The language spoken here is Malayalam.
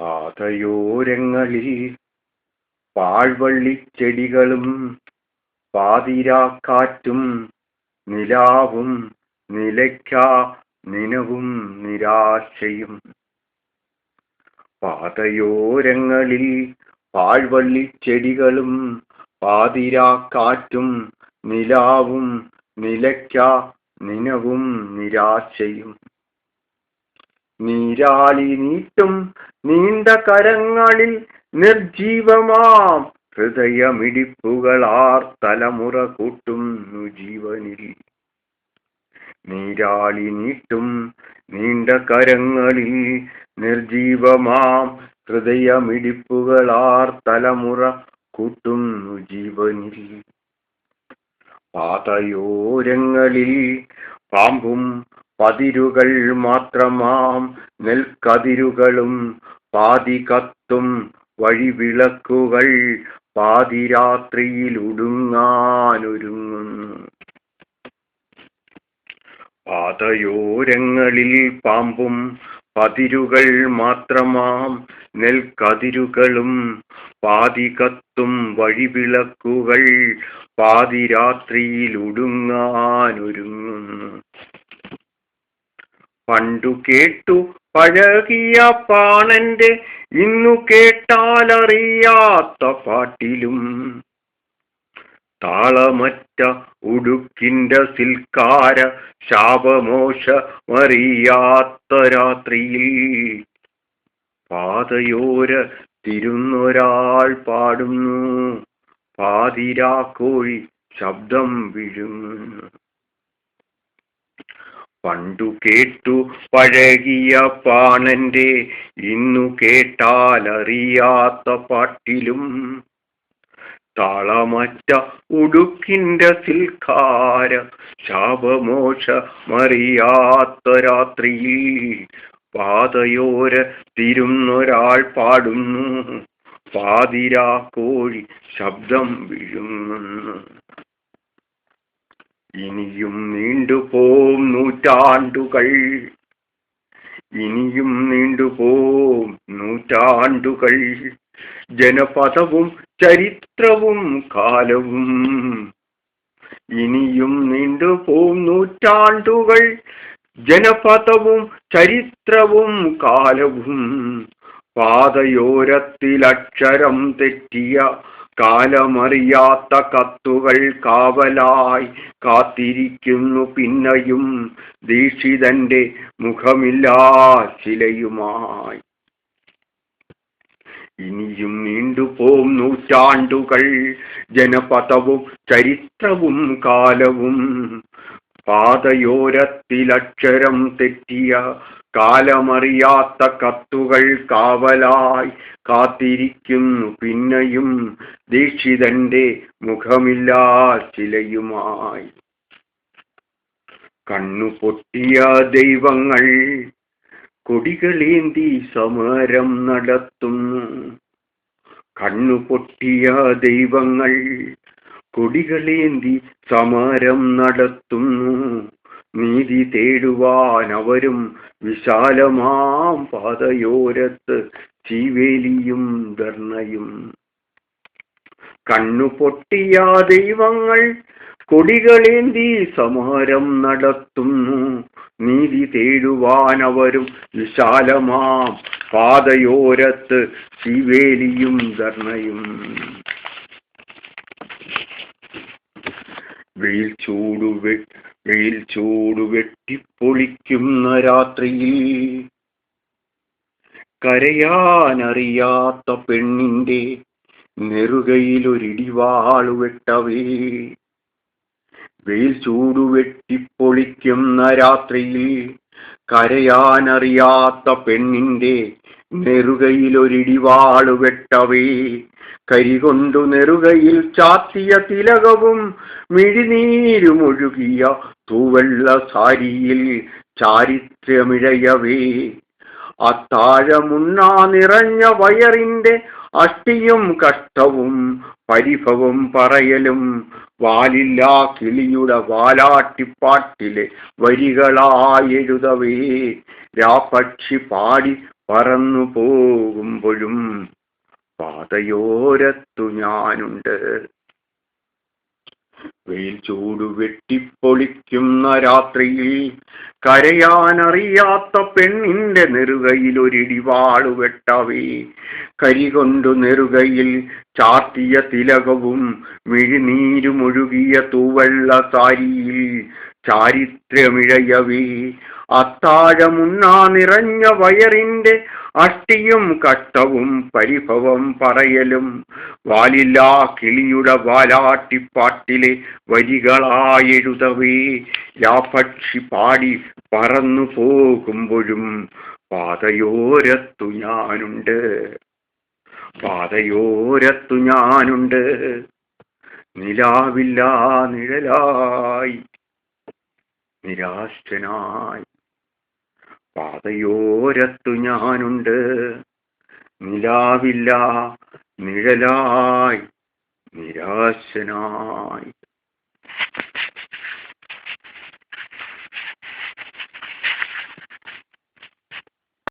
പാതയോരങ്ങളിൽ പാഴ്വള്ളിച്ചെടികളും പാതിരാക്കാറ്റും നിലാവും നിലയ്ക്കാ നിനവും നിരാശയും. പാതയോരങ്ങളിൽ പാഴ്വള്ളിച്ചെടികളും പാതിരാക്കാറ്റും നിലാവും നിലയ്ക്കാ നിനവും നിരാശയും. നീരാളി നീട്ടും നീണ്ട കരങ്ങളിൽ നിർജീവമാം ഹൃദയമിടിപ്പുകളാർ തലമുറ കൂട്ടുന്നു ജീവനിൽ. നീരാളി നീട്ടും നീണ്ട കരങ്ങളിൽ നിർജീവമാം ഹൃദയമിടിപ്പുകളാർ തലമുറ കൂട്ടുന്നു ജീവനിൽ. പാതയോരങ്ങളിൽ പാമ്പും പതിരുകൾ മാത്രമാം നെൽക്കതിരുകളും പാതി കത്തും വഴിവിളക്കുകൾ പാതിരാത്രിയിൽ ഉടുങ്ങാനൊരുങ്ങുന്നു. പാതയോരങ്ങളിൽ പാമ്പും പതിരുകൾ മാത്രമാം നെൽക്കതിരുകളും പാതി കത്തും വഴിവിളക്കുകൾ പാതിരാത്രിയിൽ ഉടുങ്ങാനൊരുങ്ങുന്നു. പണ്ടു കേട്ടു പഴകിയ പാണന്റെ ഇന്നു കേട്ടാലറിയാത്ത പാട്ടിലും താളമറ്റ ഉടുക്കിന്റെ സിൽക്കാര ശാപമോശമറിയാത്ത രാത്രിയിൽ പാതയോര തിരുന്നൊരാൾ പാടുന്നു, പാതിരാക്കോഴി ശബ്ദം വിഴുങ്ങുന്നു. പണ്ടു കേട്ടു പഴകിയ പാണന്റെ ഇന്നു കേട്ടാലറിയാത്ത പാട്ടിലും താളമറ്റ ഉടുക്കിന്റെ സിൽക്കാര ശാപമോശമറിയാത്ത രാത്രിയിൽ പാതയോര തിരുന്നൊരാൾ പാടുന്നു, പാതിരാക്കോഴി ശബ്ദം വിഴുങ്ങുന്നു. ഇനിയും നീണ്ടുപോം നൂറ്റാണ്ടുകൾ, ഇനിയും നീണ്ടുപോം നൂറ്റാണ്ടുകൾ, ജനപദവും ചരിത്രവും കാലവും. ഇനിയും നീണ്ടുപോം നൂറ്റാണ്ടുകൾ, ജനപദവും ചരിത്രവും കാലവും. പാതയോരത്തിലക്ഷരം തെറ്റിയ കാലമറിയാത്ത കത്തുകൾ കാവലായി കാത്തിരിക്കുന്നു പിന്നെയും ദീക്ഷിതന്റെ മുഖമില്ലാ ശിലയുമായി. ഇനിയും നീണ്ടുപോം നൂറ്റാണ്ടുകൾ, ജനപദവും ചരിത്രവും കാലവും. പാതയോരത്തിലക്ഷരം തെറ്റിയ കാലമറിയാത്ത കത്തുകൾ കാവലായി കാത്തിരിക്കുന്നു പിന്നെയും ദീക്ഷിതന്റെ മുഖമില്ലാ ശിലയുമായി. കണ്ണു പൊട്ടിയ ദൈവങ്ങൾ കൊടികളേന്തി സമരം നടത്തുന്നു. കണ്ണു പൊട്ടിയ ദൈവങ്ങൾ കൊടികളേന്തി സമരം നടത്തുന്നു. നീതി തേടുവാൻ അവരും വിശാലമാം പാതയോരത്ത് ചീവേലിയും ധർണയും. കണ്ണു പൊട്ടിയ ദൈവങ്ങൾ കൊടികളേന്തി സമരം നടത്തുന്നു. നീതി തേടുവാൻ അവരും വിശാലമാം പാതയോരത്ത് ചീവേലിയും ധർണയും. വെയിൽ ചൂടു വെട്ടിപ്പൊളിക്കുന്ന രാത്രിയിൽ കരയാനറിയാത്ത പെണ്ണിന്റെ നെറുകയിലൊരിടിവാളു വെട്ടവേ. വെയിൽ ചൂടു വെട്ടിപ്പൊളിക്കുന്ന രാത്രിയിൽ കരയാനറിയാത്ത പെണ്ണിന്റെ നെറുകയിലൊരിടിവാളു വെട്ടവേ. കരികൊണ്ടു നെറുകയിൽ ചാത്തിയ തിലകവും മിഴിനീരുമൊഴുകിയ തൂവെള്ള സാരിയിൽ ചാരിത്രമിഴയവേ. അത്താഴമുണ്ണാ നിറഞ്ഞ വയറിന്റെ അഷ്ടിയും കഷ്ടവും പരിഭവം പറയലും വാലില്ലാ കിളിയുടെ വാലാട്ടിപ്പാട്ടിലെ വരികളായെഴുതവേ. രാപക്ഷി പാടി പറന്നു പോകുമ്പോഴും പാതയോരത്തു ഞാനുണ്ട്. വെയിൽ ചൂടു വെട്ടിപ്പൊളിക്കുന്ന രാത്രിയിൽ കരയാനറിയാത്ത പെണ്ണിന്റെ നെറുകയിൽ ഒരിടിവാളു വെട്ടവേ, കരികൊണ്ടു നെറുകയിൽ ചാർത്തിയ തിലകവും മിഴിനീരുമൊഴുകിയ തൂവെള്ള സാരിയിൽ ചാരിത്രമിഴയവേ, അത്താഴമുണ്ണാ നിറഞ്ഞ വയറിന്റെ അഷ്ടിയും കഷ്ടവും പരിഭവം പറയലും വാലില്ലാ കിളിയുടെ വാലാട്ടിപ്പാട്ടിലെ വരികളായെഴുതവേ, രാപക്ഷി പാടി പറന്നു പോകുമ്പോഴും പാതയോരത്തു ഞാനുണ്ട്. പാതയോരത്തു ഞാനുണ്ട്. നിലാവില്ലാ നിഴലായി നിരാശനായി പാതയോരത്തു ഞാനുണ്ട്. നിലാവില്ല നിഴലായി നിരാശനായി.